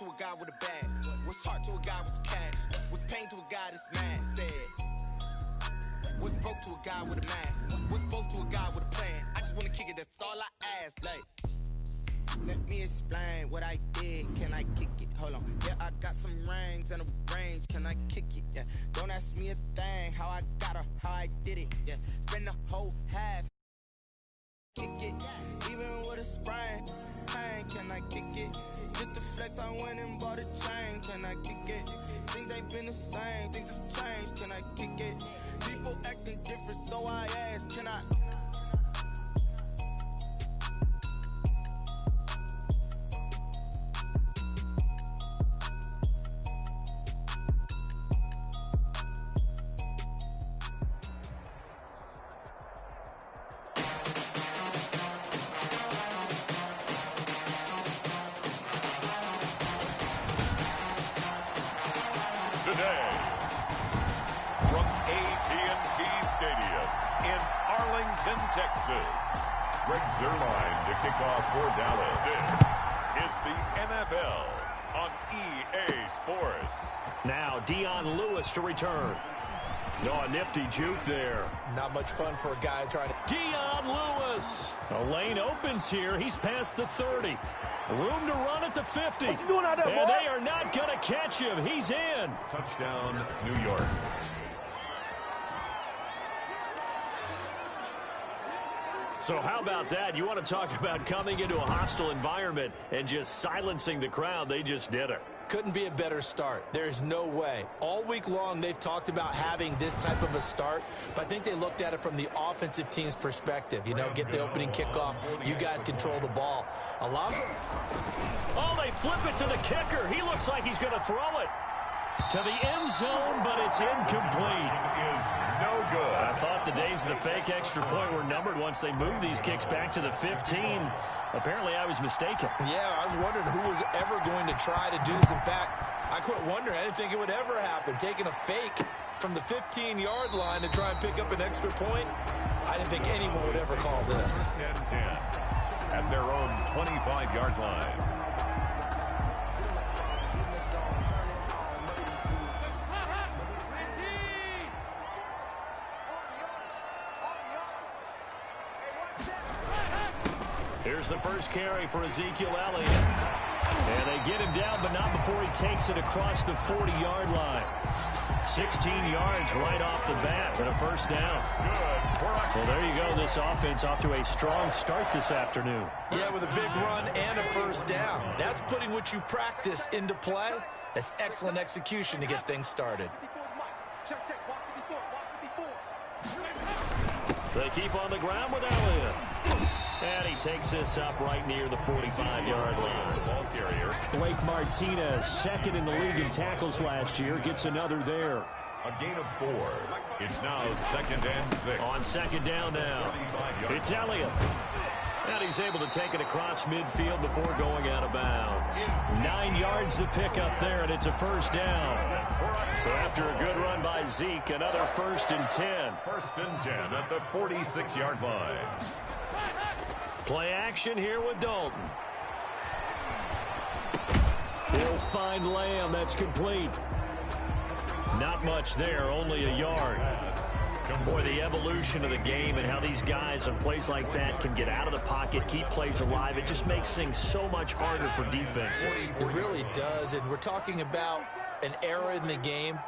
to a guy with a bag? What's heart to a guy with cash? What's pain to a guy that's mad? Said. What's broke to a guy with a mask? What's both to a guy with a plan? I just wanna kick it, that's all I ask. Like, let me explain what I did. Can I kick it? Hold on. Yeah, I got some rings and a range. Can I kick it? Yeah. Don't ask me a thing. How I got her, how I did it. Yeah. Spend the whole half. Kick it. Even with a sprain. Pain. Can I kick it? Just to flex, I went and bought a chain. Can I kick it? Things ain't been the same. Things have changed. Can I kick it? People acting different, so I ask. Can I? Today, from AT&T Stadium in Arlington, Texas, Greg Zerline to kick off for Dallas. This is the NFL on EA Sports. Now Dion Lewis to return. Oh, a nifty juke there. Not much fun for a guy trying to... Dion Lewis. A lane opens here. He's past the 30. Room to run at the 50. What you doing out there, and boy? they are not going to catch him. He's in. Touchdown, New York. So how about that? You want to talk about coming into a hostile environment and just silencing the crowd. They just did it. Couldn't be a better start. There's no way. All week long, they've talked about having this type of a start, but I think they looked at it from the offensive team's perspective. You know, get the opening kickoff. You guys control the ball. A lot. Oh, they flip it to the kicker. He looks like he's going to throw it to the end zone, but it's incomplete. Is no good. I thought the days of the fake extra point were numbered once they moved these kicks back to the 15. Apparently, I was mistaken. Yeah, I was wondering who was ever going to try to do this. In fact, I quit wondering. I didn't think it would ever happen. Taking a fake from the 15-yard line to try and pick up an extra point, I didn't think anyone would ever call this. 10-10 at their own 25-yard line. Here's the first carry for Ezekiel Elliott. And they get him down, but not before he takes it across the 40-yard line. 16 yards right off the bat and a first down. Good. Well, there you go. This offense off to a strong start this afternoon. Yeah, with a big run and a first down. That's putting what you practice into play. That's excellent execution to get things started. They keep on the ground with Elliott. And he takes this up right near the 45-yard line. Ball carrier. Blake Martinez, second in the league in tackles last year, gets another there. A gain of 4. It's now 2nd and 6. On second down now. It's Elliott. And he's able to take it across midfield before going out of bounds. 9 yards to pick up there, and it's a first down. So after a good run by Zeke, another 1st and 10. 1st and 10 at the 46-yard line. Play action here with Dalton. He'll find Lamb. That's complete. Not much there, only a yard. Boy, the evolution of the game and how these guys on plays like that can get out of the pocket, keep plays alive, it just makes things so much harder for defenses. It really does, and we're talking about an era in the game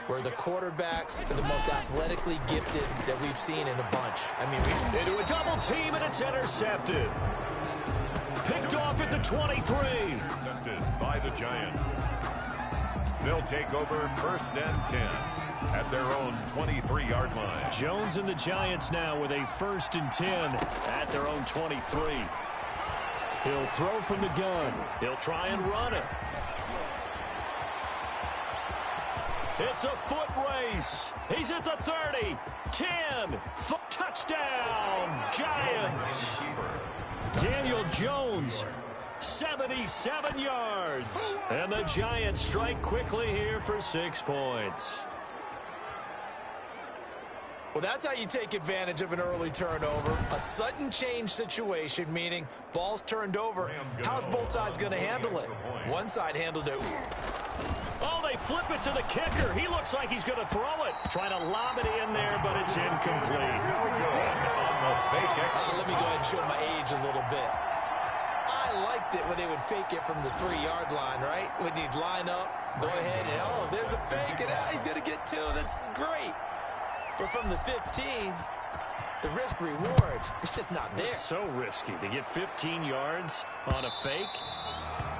where the quarterbacks are the most athletically gifted that we've seen in a bunch. I mean, into a double team, and it's intercepted. Picked off at the 23. Intercepted by the Giants. They'll take over 1st and 10 at their own 23-yard line. Jones and the Giants now with a 1st and 10 at their own 23. He'll throw from the gun. He'll try and run it. It's a foot race. He's at the 30, 10, touchdown, Giants. Daniel Jones, 77 yards. And the Giants strike quickly here for 6 points. Well, that's how you take advantage of an early turnover. A sudden change situation, meaning ball's turned over. How's both sides going to handle it? One side handled it. Oh, they flip it to the kicker. He looks like he's going to throw it. Trying to lob it in there, but it's incomplete. Let me go ahead and show my age a little bit. I liked it when they would fake it from the 3-yard line, right? When you'd line up, go ahead and, oh, there's a fake, and he's going to get 2. That's great. But from the 15, the risk-reward, it's just not there. It's so risky to get 15 yards on a fake.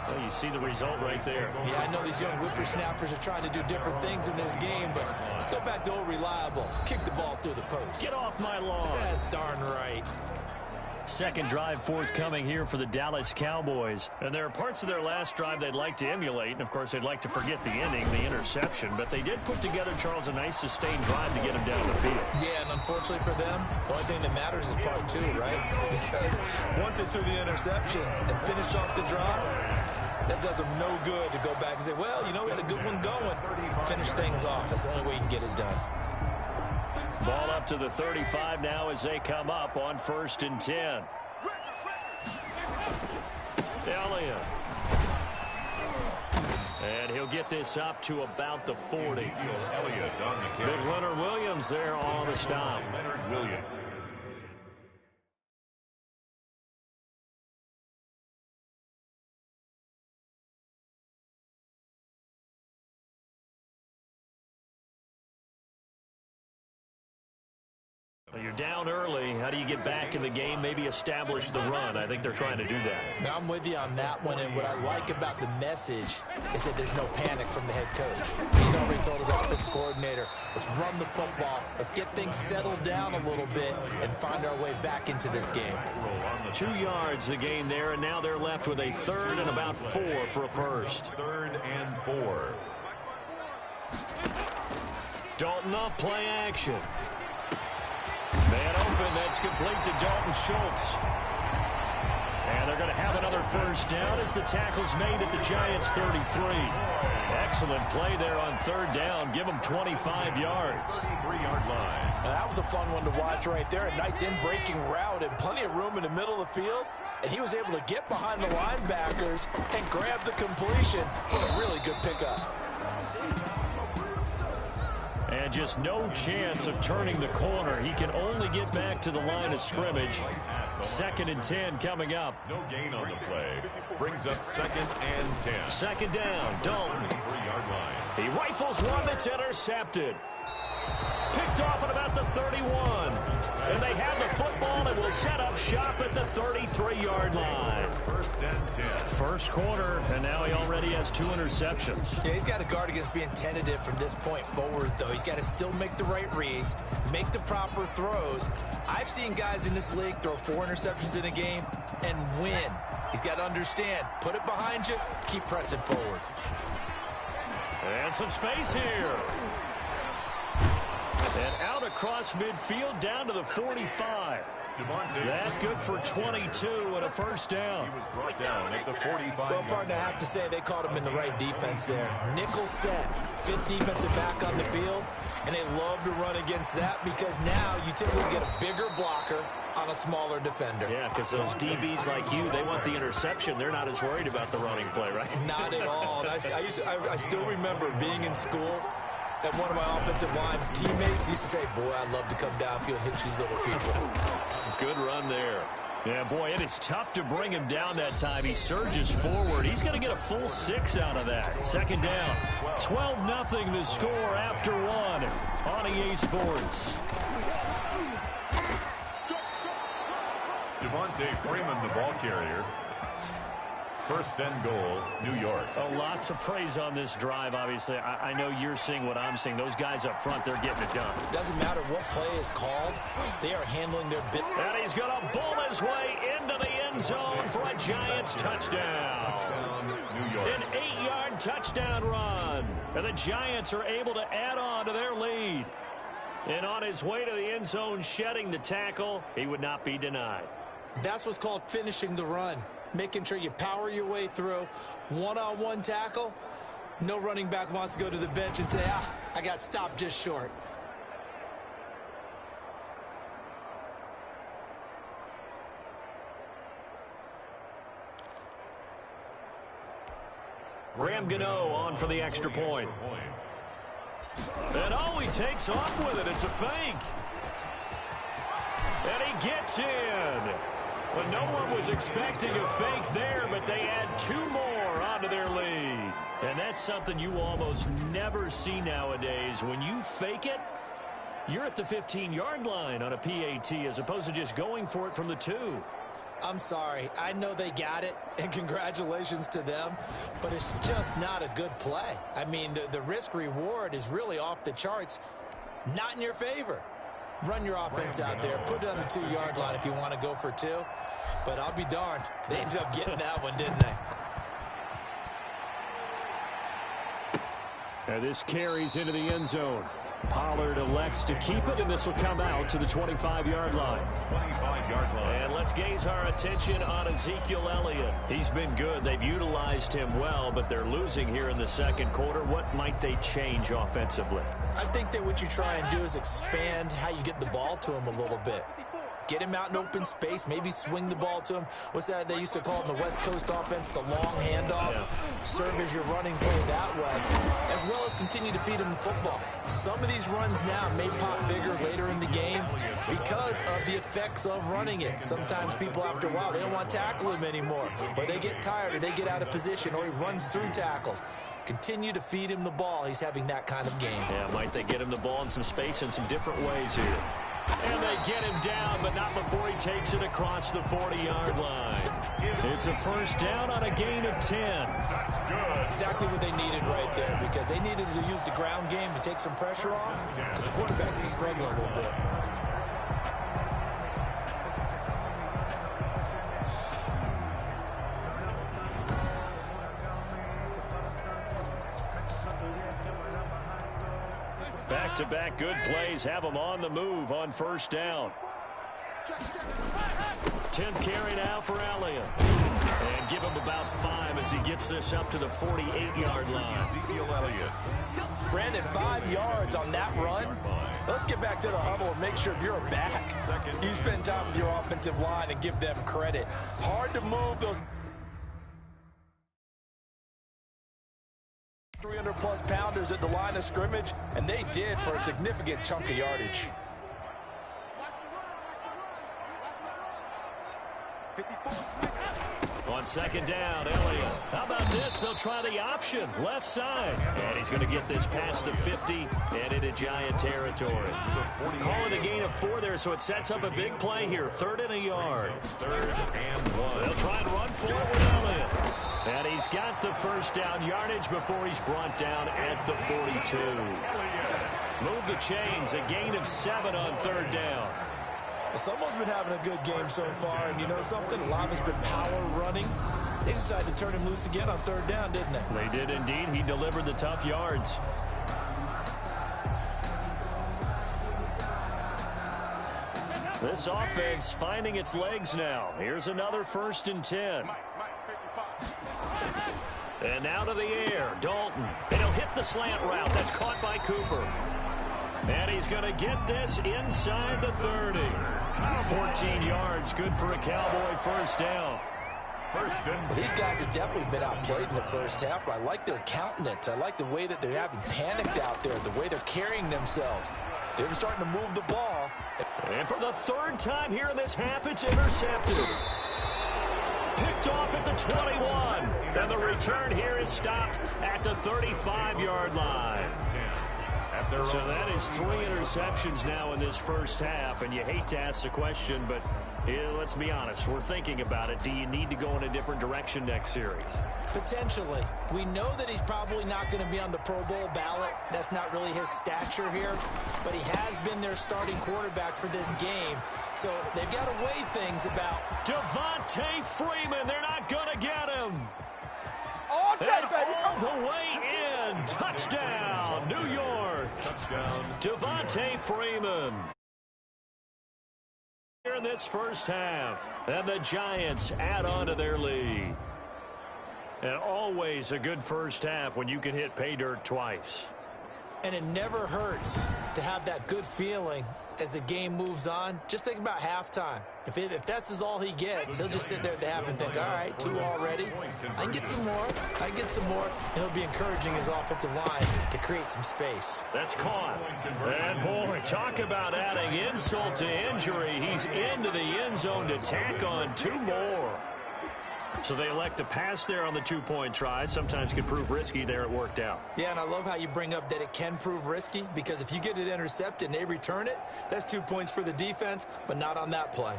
Well, you see the result right there. Yeah, I know these young whippersnappers are trying to do different things in this game, but let's go back to old reliable. Kick the ball through the post. Get off my lawn. That's darn right. Second drive forthcoming here for the Dallas Cowboys. And there are parts of their last drive they'd like to emulate. And, of course, they'd like to forget the ending, the interception. But they did put together, Charles, a nice sustained drive to get them down the field. Yeah, and unfortunately for them, the only thing that matters is part 2, right? Because once they threw the interception and finished off the drive, that does them no good to go back and say, well, you know, we had a good one going. Finish things off. That's the only way you can get it done. Ball up to the 35 now as they come up on 1st and 10. Elliott. And he'll get this up to about the 40. Big Leonard Williams there on the stop. Leonard Williams. You're down early. How do you get back in the game, maybe establish the run? I think they're trying to do that. Now, I'm with you on that one, and what I like about the message is that there's no panic from the head coach. He's already told his offensive coordinator, let's run the football, let's get things settled down a little bit and find our way back into this game. 2 yards the gain there, and now they're left with a 3rd and about 4 for a first. 3rd and 4. Dalton off play action. Man open, that's complete to Dalton Schultz. And they're going to have another first down as the tackle's made at the Giants' 33. Excellent play there on 3rd down. Give them 25 yards. 33-yard line. Now, that was a fun one to watch right there. A nice in-breaking route and plenty of room in the middle of the field. And he was able to get behind the linebackers and grab the completion for a really good pickup. And just no chance of turning the corner. He can only get back to the line of scrimmage. 2nd and 10 coming up. No gain on the play. Brings up 2nd and 10. 2nd down, Dalton. 3-yard line. He rifles one that's intercepted. Picked off at about the 31. And they have the football and will set up shop at the 33-yard line. 1st and 10. First quarter, and now he already has 2 interceptions. Yeah, he's got to guard against being tentative from this point forward, though. He's got to still make the right reads, make the proper throws. I've seen guys in this league throw 4 interceptions in a game and win. He's got to understand, put it behind you, keep pressing forward. And some space here. And out across midfield down to the 45. That good for 22 and a first down. He was brought down at the 45. Well, partner, I have to say they called him in the right defense there. Nickel set, 5th defensive back on the field, and they love to run against that because now you typically get a bigger blocker on a smaller defender. Yeah, because those DBs like you, they want the interception. They're not as worried about the running play, right? Not at all. And I still remember being in school, and one of my offensive line teammates used to say, boy, I'd love to come downfield and hit you little people. Good run there. Yeah, boy, it is tough to bring him down that time. He surges forward. He's going to get a full 6 out of that. 2nd down. 12-0 the score after 1 on EA Sports. Devontae Freeman, the ball carrier. 1st and goal, New York. A lot to praise on this drive, obviously. I know you're seeing what I'm seeing. Those guys up front, they're getting it done. Doesn't matter what play is called. They are handling their bit. And he's going to bull his way into the end zone for a Giants touchdown. New York. An 8-yard touchdown run. And the Giants are able to add on to their lead. And on his way to the end zone, shedding the tackle, he would not be denied. That's what's called finishing the run. Making sure you power your way through. One-on-one tackle. No running back wants to go to the bench and say, I got stopped just short. Graham Gano on for the extra point. And he takes off with it. It's a fake. And he gets in. Well, no one was expecting a fake there, but they add 2 more onto their lead. And that's something you almost never see nowadays. When you fake it, you're at the 15-yard line on a PAT as opposed to just going for it from the 2. I'm sorry. I know they got it, and congratulations to them, but it's just not a good play. I mean, the risk-reward is really off the charts, not in your favor. Run your offense out there. Put it on the 2-yard line if you want to go for 2, but I'll be darned. They ended up getting that one, didn't they? And this carries into the end zone. Pollard elects to keep it, and this will come out to the 25-yard line. 25-yard line. And let's gaze our attention on Ezekiel Elliott. He's been good. They've utilized him well, but they're losing here in the second quarter. What might they change offensively? I think that what you try and do is expand how you get the ball to him a little bit. Get him out in open space, maybe swing the ball to him. What's that they used to call it in the West Coast offense, the long handoff? Yeah. Serve as your running play that way, as well as continue to feed him the football. Some of these runs now may pop bigger later in the game because of the effects of running it. Sometimes people, after a while, they don't want to tackle him anymore, or they get tired, or they get out of position, or he runs through tackles. Continue to feed him the ball. He's having that kind of game. Yeah, might they get him the ball in some space in some different ways here. And they get him down, but not before he takes it across the 40-yard line. It's a first down on a gain of 10. That's good. Exactly what they needed right there, because they needed to use the ground game to take some pressure off, because the quarterback's been struggling a little bit. Back-to-back good plays have them on the move on first down. 10th carry now for Elliott. And give him about 5 as he gets this up to the 48-yard line. Ezekiel Elliott. Brandon, 5 yards on that run. Let's get back to the huddle and make sure if you're a back, you spend time with your offensive line and give them credit. Hard to move those 300-plus pounders at the line of scrimmage, and they did for a significant chunk of yardage. On second down, Elliott. How about this? They'll try the option, left side. And he's going to get this past the 50 and into Giant territory. Calling a gain of 4 there, so it sets up a big play here. 3rd and a yard. 3rd and 1. They'll try and run for it with Elliott. And he's got the first down yardage before he's brought down at the 42. Move the chains, a gain of 7 on 3rd down. Someone's been having a good game so far, and you know something? A lot has been power running. They decided to turn him loose again on 3rd down, didn't they? They did indeed. He delivered the tough yards. This offense finding its legs now. Here's another 1st and 10. And now to the air, Dalton. And he'll hit the slant route. That's caught by Cooper. And he's going to get this inside the 30. 14 yards, good for a Cowboy first down. 1st and 10. These guys have definitely been outplayed in the first half. I like their countenance. I like the way that they're having panicked out there, the way they're carrying themselves. They're starting to move the ball. And for the 3rd time here in this half, it's intercepted. Picked off at the 21. And the return here is stopped at the 35-yard line. So that is 3 interceptions now in this first half, and you hate to ask the question, but let's be honest, we're thinking about it. Do you need to go in a different direction next series? Potentially. We know that he's probably not going to be on the Pro Bowl ballot. That's not really his stature here, but he has been their starting quarterback for this game, so they've got to weigh things about Devontae Freeman. They're not going to get him. All the way in. Touchdown, New York. Touchdown. Devontae Freeman. Here in this first half. And the Giants add on to their lead. And always a good first half when you can hit pay dirt twice. And it never hurts to have that good feeling as the game moves on, just think about halftime. If that's all he gets, he'll just sit there at the half and think, all right, 2 already. I can get some more. I can get some more. And he'll be encouraging his offensive line to create some space. That's caught. And, boy, talk about adding insult to injury. He's into the end zone to tack on 2 more. So they elect to pass there on the 2-point try. Sometimes can prove risky. There it worked out. Yeah, and I love how you bring up that it can prove risky, because if you get it intercepted and they return it, that's 2 points for the defense, but not on that play.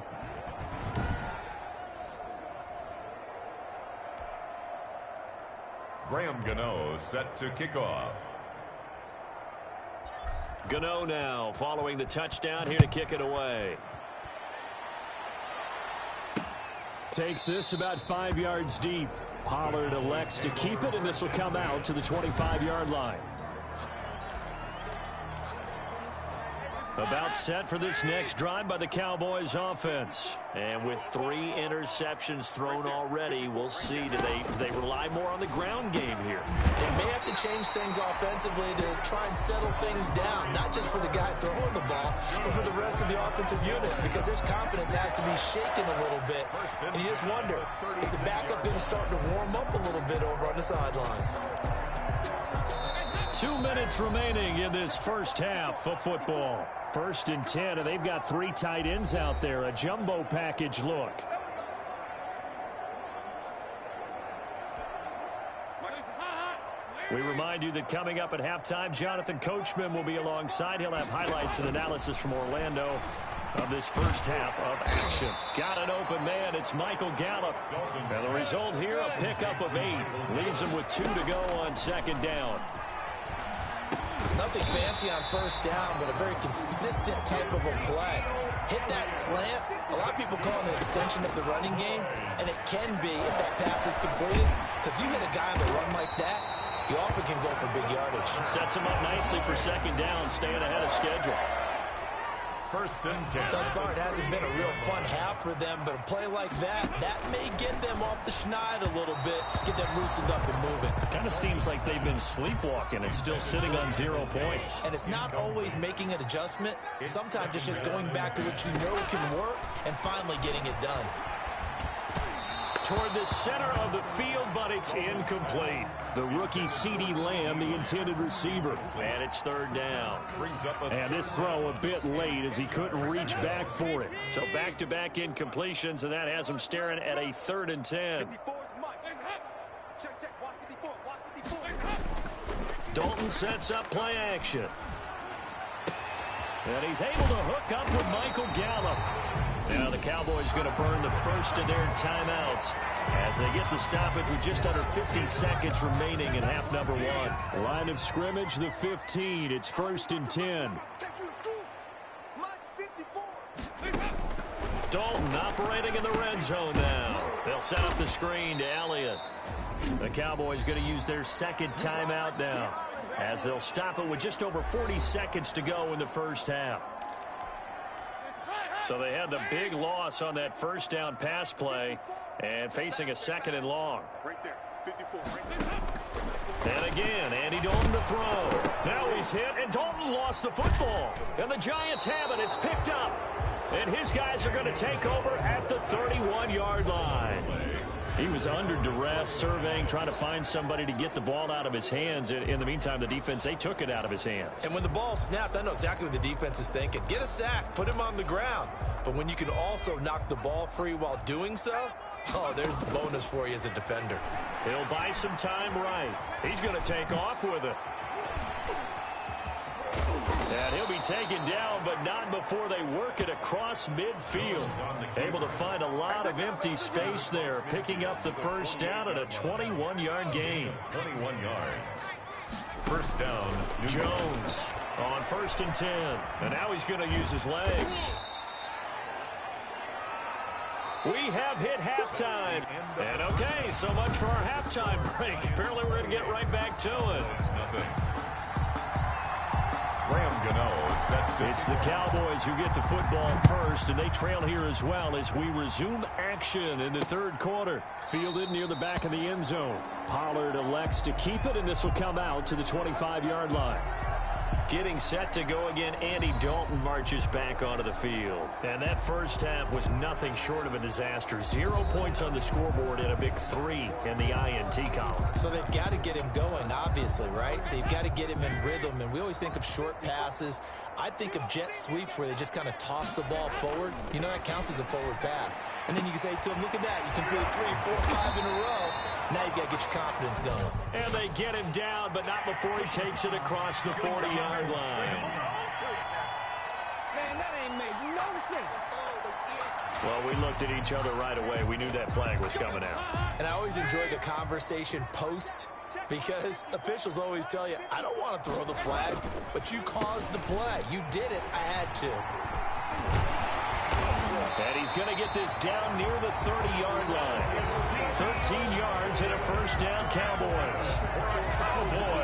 Graham Gano set to kick off. Gano now following the touchdown here to kick it away. Takes this about 5 yards deep. Pollard elects to keep it, and this will come out to the 25-yard line. About set for this next drive by the Cowboys offense. And with 3 interceptions thrown already, we'll see. Do they rely more on the ground game here? They may have to change things offensively to try and settle things down, not just for the guy throwing the ball, but for the rest of the offensive unit, because their confidence has to be shaken a little bit. And you just wonder, is the backup going to start to warm up a little bit over on the sideline? 2 minutes remaining in this first half of football. 1st and 10, and they've got 3 tight ends out there. A jumbo package look. We remind you that coming up at halftime, Jonathan Coachman will be alongside. He'll have highlights and analysis from Orlando of this first half of action. Got an open man. It's Michael Gallup. And the result here, a pickup of 8. Leaves him with 2 to go on 2nd down. Nothing fancy on 1st down, but a very consistent type of a play. Hit that slant. A lot of people call it an extension of the running game, and it can be if that pass is completed, because you hit a guy on the run like that, you often can go for big yardage. Sets him up nicely for 2nd down, staying ahead of schedule. 1st and 10. Thus far, it hasn't been a real fun half for them, but a play like that may get them off the schneid a little bit, get them loosened up and moving. Kind of seems like they've been sleepwalking and still sitting on 0 points. And it's not always making an adjustment. Sometimes it's just going back to what you know can work and finally getting it done. Toward the center of the field, but it's incomplete. The rookie CeeDee Lamb, the intended receiver. And it's 3rd down. And this throw a bit late as he couldn't reach back for it. So back-to-back incompletions, and that has him staring at a 3rd and 10. Dalton sets up play action. And he's able to hook up with Michael Gallup. Now the Cowboys going to burn the first of their timeouts as they get the stoppage with just under 50 seconds remaining in half number 1. Line of scrimmage, the 15. It's 1st and 10. Dalton operating in the red zone now. They'll set up the screen to Elliott. The Cowboys going to use their 2nd timeout now as they'll stop it with just over 40 seconds to go in the first half. So they had the big loss on that 1st down pass play and facing a 2nd and long. Right there, 54, right there. And again, Andy Dalton to throw. Now he's hit, and Dalton lost the football. And the Giants have it. It's picked up. And his guys are going to take over at the 31-yard line. He was under duress, surveying, trying to find somebody to get the ball out of his hands. In the meantime, the defense, they took it out of his hands. And when the ball snapped, I know exactly what the defense is thinking. Get a sack, put him on the ground. But when you can also knock the ball free while doing so, oh, there's the bonus for you as a defender. He'll buy some time right. He's going to take off with it. And he'll be taken down, but not before they work it across midfield. Able to find a lot of empty space there, picking up the 1st down at a 21-yard gain. 21 yards. 1st down. Jones on 1st and 10. And now he's going to use his legs. We have hit halftime. And okay, so much for our halftime break. Apparently we're going to get right back to it. Graham Gano set to. It's the Cowboys who get the football first, and they trail here as well as we resume action in the 3rd quarter. Fielded near the back of the end zone. Pollard elects to keep it, and this will come out to the 25-yard line. Getting set to go again, Andy Dalton marches back onto the field. And that first half was nothing short of a disaster. 0 points on the scoreboard and a big 3 in the INT column. So they've got to get him going, obviously, right? So you've got to get him in rhythm. And we always think of short passes. I think of jet sweeps where they just kind of toss the ball forward. You know, that counts as a forward pass. And then you can say to him, look at that. You completed 3, 4, 5 in a row. Now you've got to get your confidence going. And they get him down, but not before he takes it across the 40-yard line. Man, that ain't make no sense. Well, we looked at each other right away. We knew that flag was coming out. And I always enjoy the conversation post because officials always tell you, I don't want to throw the flag, but you caused the play. You did it. I had to. And he's going to get this down near the 30-yard line. 13 yards and a first down, Cowboys.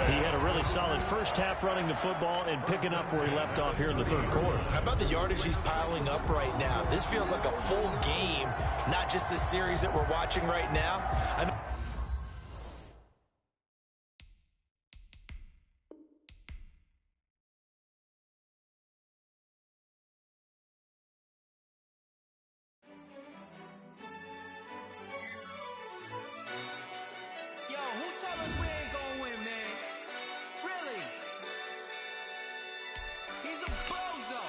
He had a really solid first half running the football and picking up where he left off here in the third quarter. How about the yardage he's piling up right now? This feels like a full game, not just the series that we're watching right now. Yo, who told us we ain't gonna win, man? Really? He's a bozo.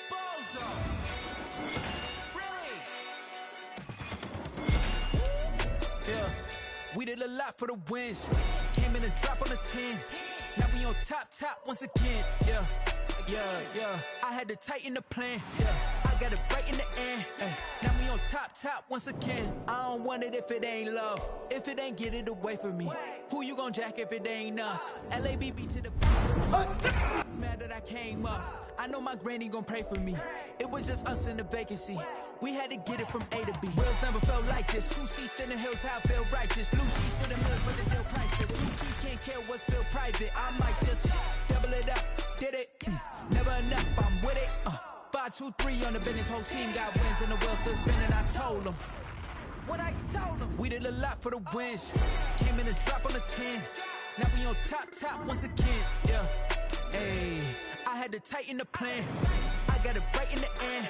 Bozo. Really? Yeah, we did a lot for the wins. Came in and drop on the 10. Now we on top once again. Yeah. I had to tighten the plan. Yeah, I got it right in the end. Now we on top once again. I don't want it if it ain't love. If it ain't, get it away from me. Who you gon' jack if it ain't us? LABB to the mad that I came up. I know my granny gon' pray for me. It was just us in the vacancy. We had to get it from A to B. Wheels never felt like this. 2 seats in the hills, how I feel righteous. Blue sheets for the mills, but the deal priceless. New keys can't care what's still private. I might just double it up. Did it? Never enough, I'm with it. 5, 2, 3 on the business. Whole team got wins and the wheels still spinning. I told them what I told them. We did a lot for the wins. Came in and drop on the 10. Now we on top once again. Yeah. Hey, I had to tighten the plan. I got it right in the end.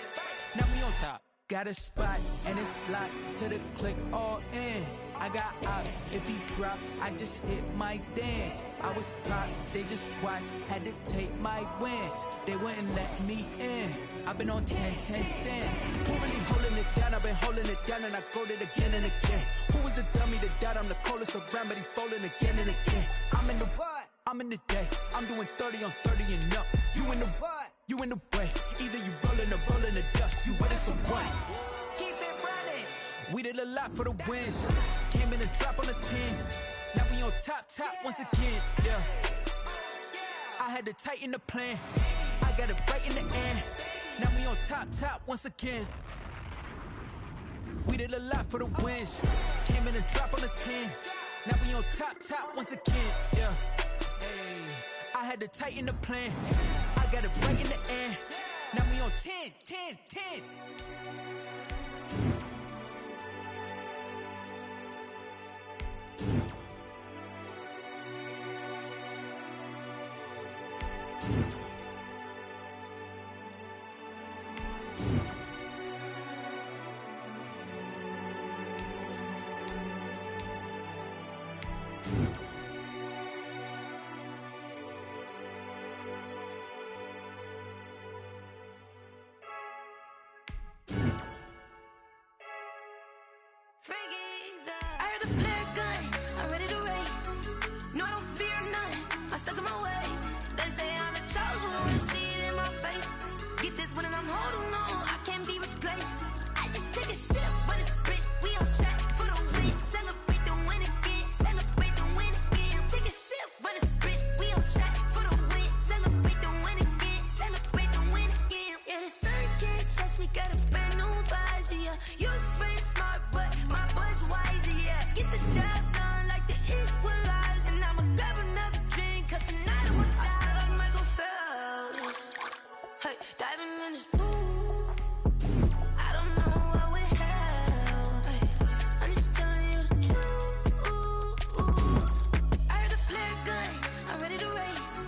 Now we on top. Got a spot and it's locked to the click all in. I got ops, if he drop, I just hit my dance. I was pop, they just watched, had to take my wins. They wouldn't let me in. I've been on 10 cents. Who really holding it down? I've been holding it down and I go it again and again. Who was the dummy that doubt? I'm the coldest around, but he folding again and again. I'm in the what? I'm in the day. I'm doing 30 on 30 and up. You in the what? You in the way. Either you rolling or rolling the dust. You with us or what? Keep it running. We did a lot for the wins. Came in and drop on the 10. Now we on top once again. Yeah. I had to tighten the plan. I got it right in the end. Now we on top once again. We did a lot for the wins. Came in and drop on the 10. Now we on top once again. Yeah. Hey, I had to tighten the plan. I got it right in the end. Now we on 10. I heard the flare gun, I'm ready to race. No, I don't fear none, I'm stuck in my ways. They say I'm the chosen one, to see it in my face. Get this one and I'm holding on, I can't be replaced. I just take a sip, but it's split, we on shot for the win. Celebrate the win again, celebrate the win again. Take a sip, but it's split, we on shot for the win. Celebrate the win again, celebrate the win again. Yeah, the sun can't touch me, got a brand new visor, yeah. Your friend smart, but my boy's wiser, yeah. Get the job done like the equalizer. And I'ma grab another drink, cause tonight I'ma die like Michael Phelps. Hey, diving in this pool, I don't know what would help. Hey, I'm just telling you the truth. I heard the flare gun, I'm ready to race.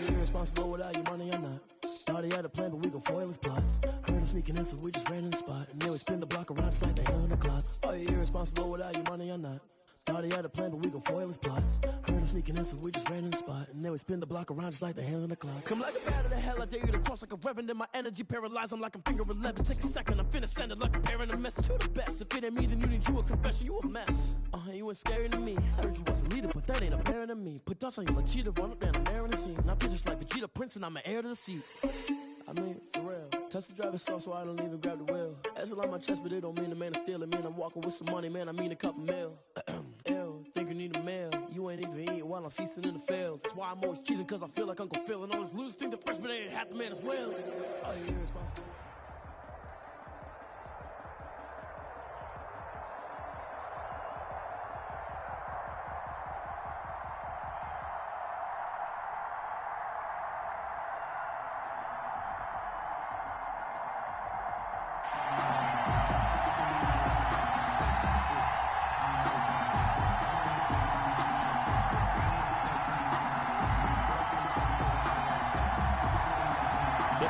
you irresponsible without your money or not? Thought he had a plan, but we gon' foil his plot. Heard him sneaking in, so we just ran in the spot. And then we spin the block around just like the hell on the clock. Are you irresponsible without your money or not? Thought he had a plan, but we gon' foil his plot. Heard him sneaking in, so we just ran in the spot. And then we spin the block around just like the hands on the clock. Come like a bat of the hell, I dare you to cross like a reverend. And my energy paralyzed, I'm like I'm finger 11. Take a second, I'm finna send it like a parent a message. You the best, if it ain't me, then you need you a confession. You a mess, you ain't scary to me. Heard you was a leader, but that ain't apparent to me. Put dust on you like cheetah, run up down the air in the scene. Now I just like Vegeta Prince, and I'm an heir to the seat. I mean, for real. Touch the driver's soft, so I don't even grab the wheel. That's on my chest, but it don't mean the man is stealing. Man, I'm walking with some money, man, I mean a couple mil. Ew, think you need a meal. You ain't even eat while I'm feasting in the field. That's why I'm always cheesing, cause I feel like Uncle Phil. And all this losers think the freshman ain't half the man as well. Oh, you're irresponsible.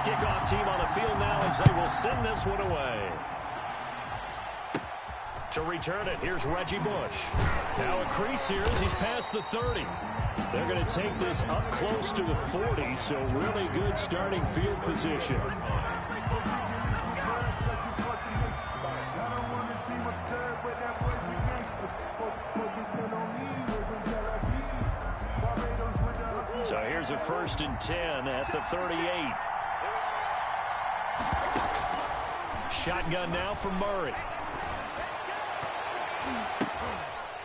Kickoff team on the field now as they will send this one away. To return it, here's Reggie Bush. Now a crease here as he's past the 30. They're going to take this up close to the 40, so really good starting field position. So here's a 1st and 10 at the 38. Shotgun now from Murray.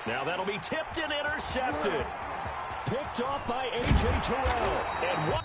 Now that'll be tipped and intercepted. Picked off by A.J. Terrell. And what?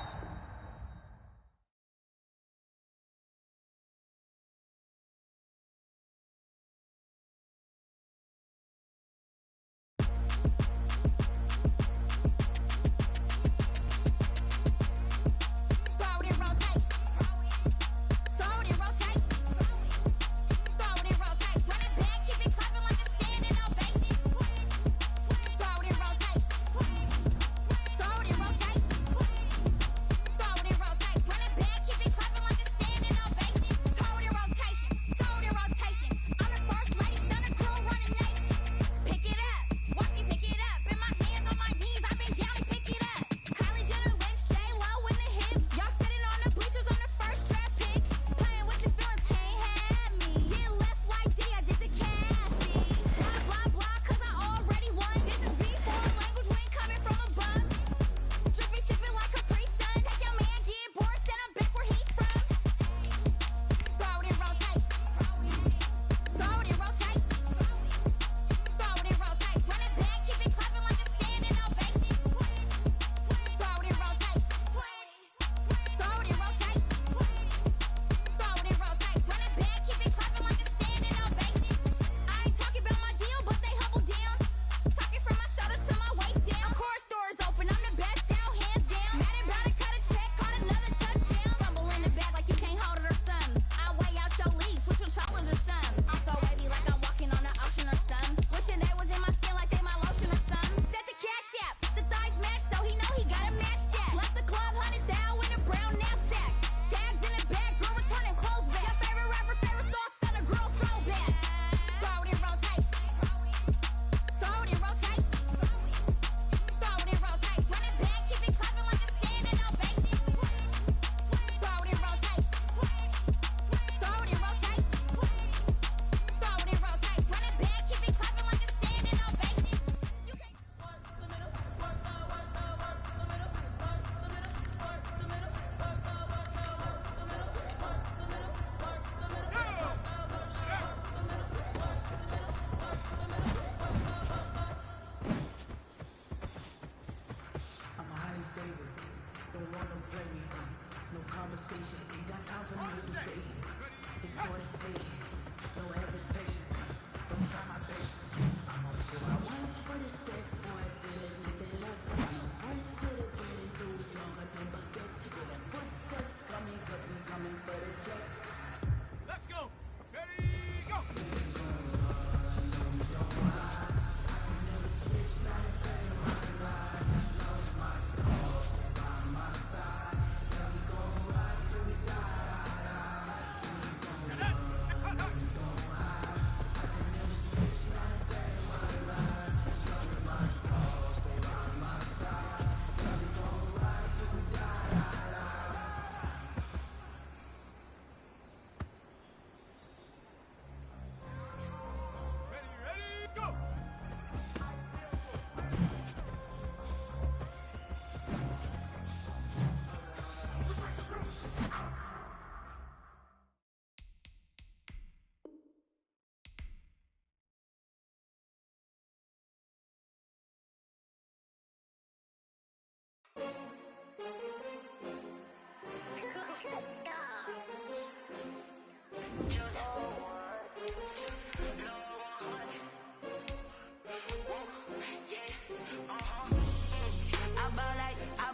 I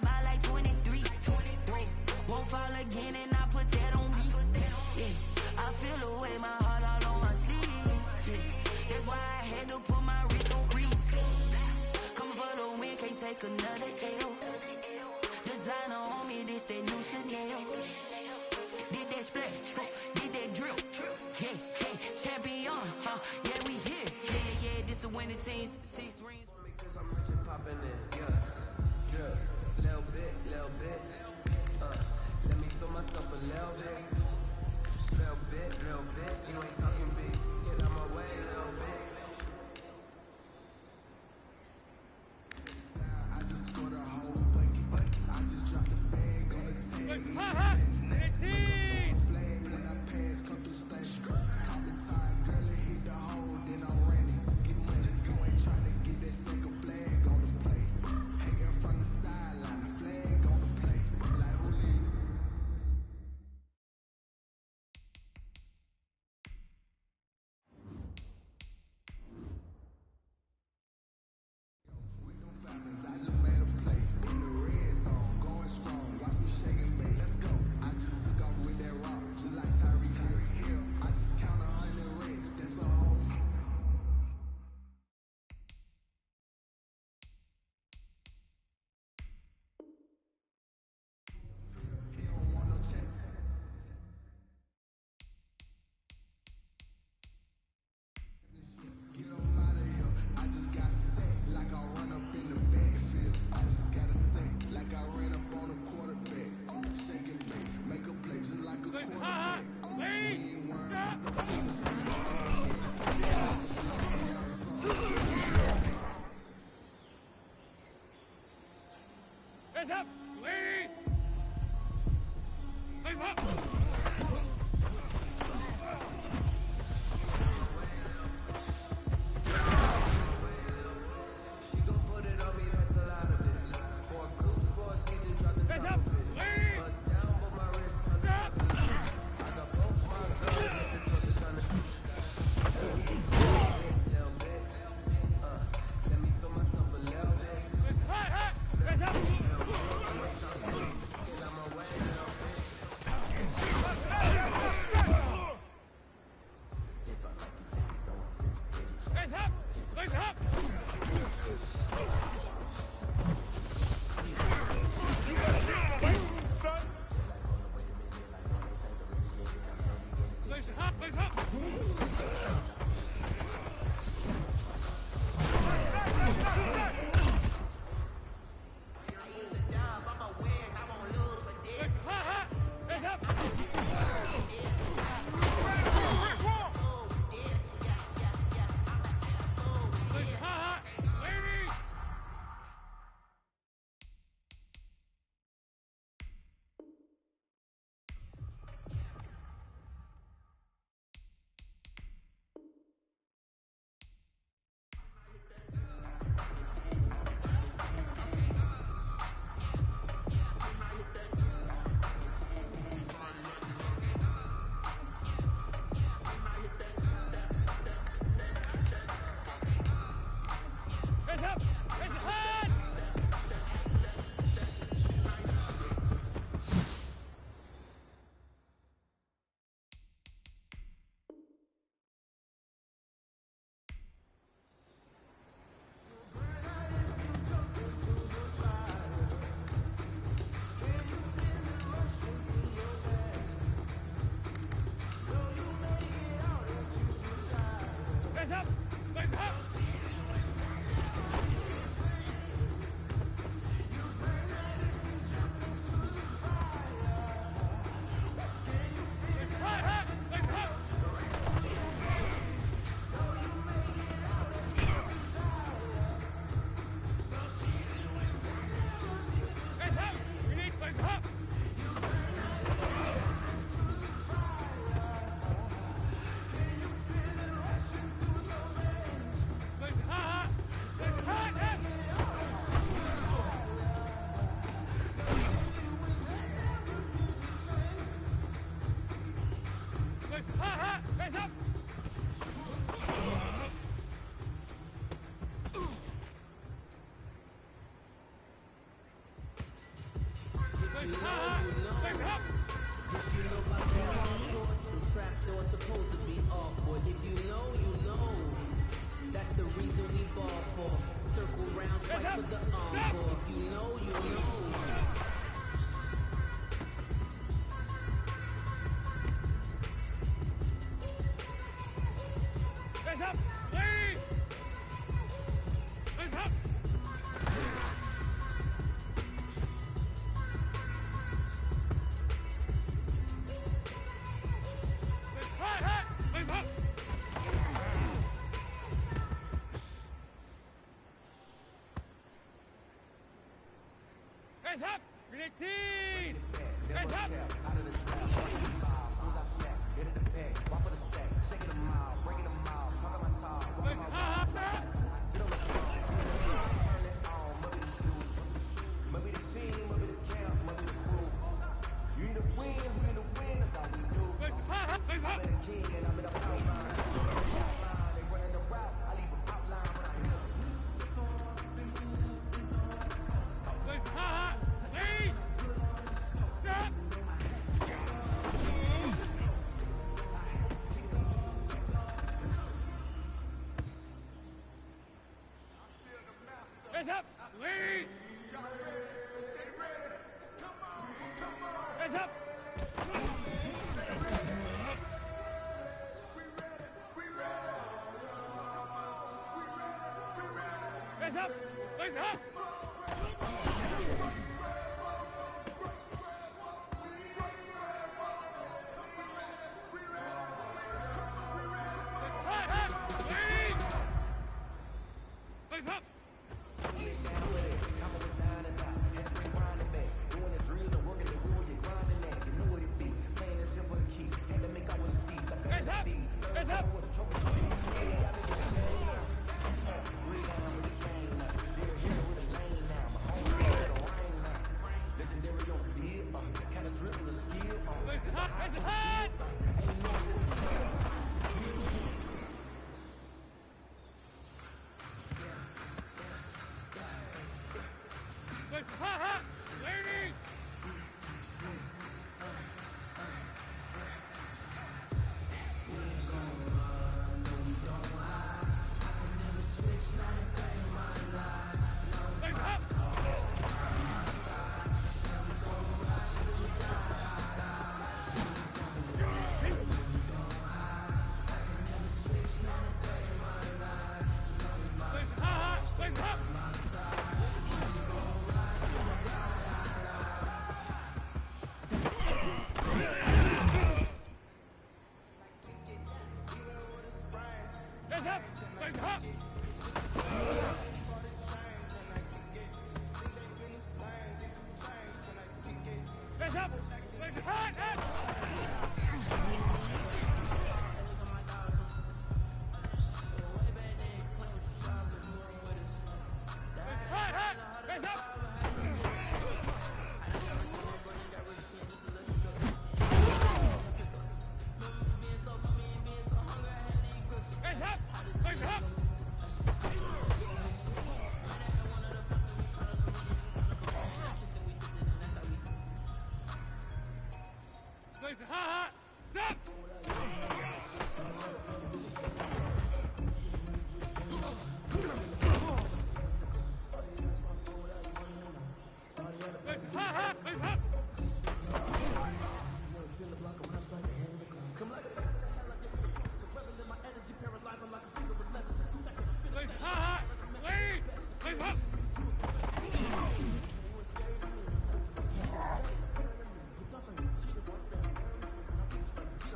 buy like 23. Won't fall again and I put that on me. Yeah, I feel the way, my heart all on my sleeve. Yeah, that's why I had to put my wrist on freeze. Coming for the win, can't take another L. Designer on me, this that new Chanel. Did that splash, did that drill. Yeah, yeah, champion, huh? Yeah, we here. Yeah, yeah, this the winning team. 6 rings. Because I'm rich and popping in, yeah. Drip, little bit, let me feel myself a little bit. Little bit, you ain't talking big. Get out my way, little bit. I just scored a whole bucket. I just dropped the bag on the table. Flag when I pass, come through station. Caught the tie, girl, it hit the hole, then I ran it. Get money, you ain't trying to get that single flag on the play. Hanging from the sideline, flag on the play. Like who lead? I just made a play in the red zone, going strong. Watch me shake and bake. Let's go. I just took off with that rock, just like Tyreek Hill. I just count 100 racks. That's a whole. He don't want no check. Get him out of here. I just got a sack like I run up in the backfield. I just got a sack like I ran up on a quarterback. Shake and bake, make a play just like a quarterback. We ain't worried about the Hands up! Lead! Move up! She gon' put it on me, that's a lot of it. For a cool score season, drop the Hands top up! of it. Lead! Bust down, but my wrist on the top of it. I got both my guns, at the clip trying to little bit, let me feel myself a little bit. Hey, hey! Hands up! Get out my way, little bit. you know, you know. If you know about the hardcore, the trapdoor's supposed to be awkward. If you know, you know. That's the reason we ball for. Circle round twice for the encore. If you know, you know. Hands up! Lead! Hands up! Hands up! Hands up! Predicted! Hands up! Hands up! Lead! Hands up! Hands up! Hands up! Hands up! Hands up! Ladies! Hands up! Hands up! Hands up! Hands up! Hands up! Hands up! Hands up! Stop!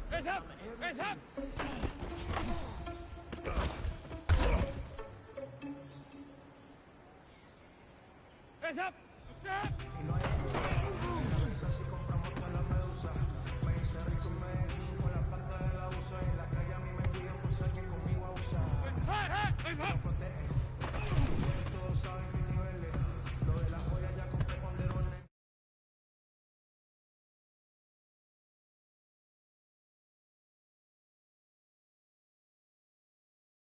Hands up! Hands up! Hands up! Stop!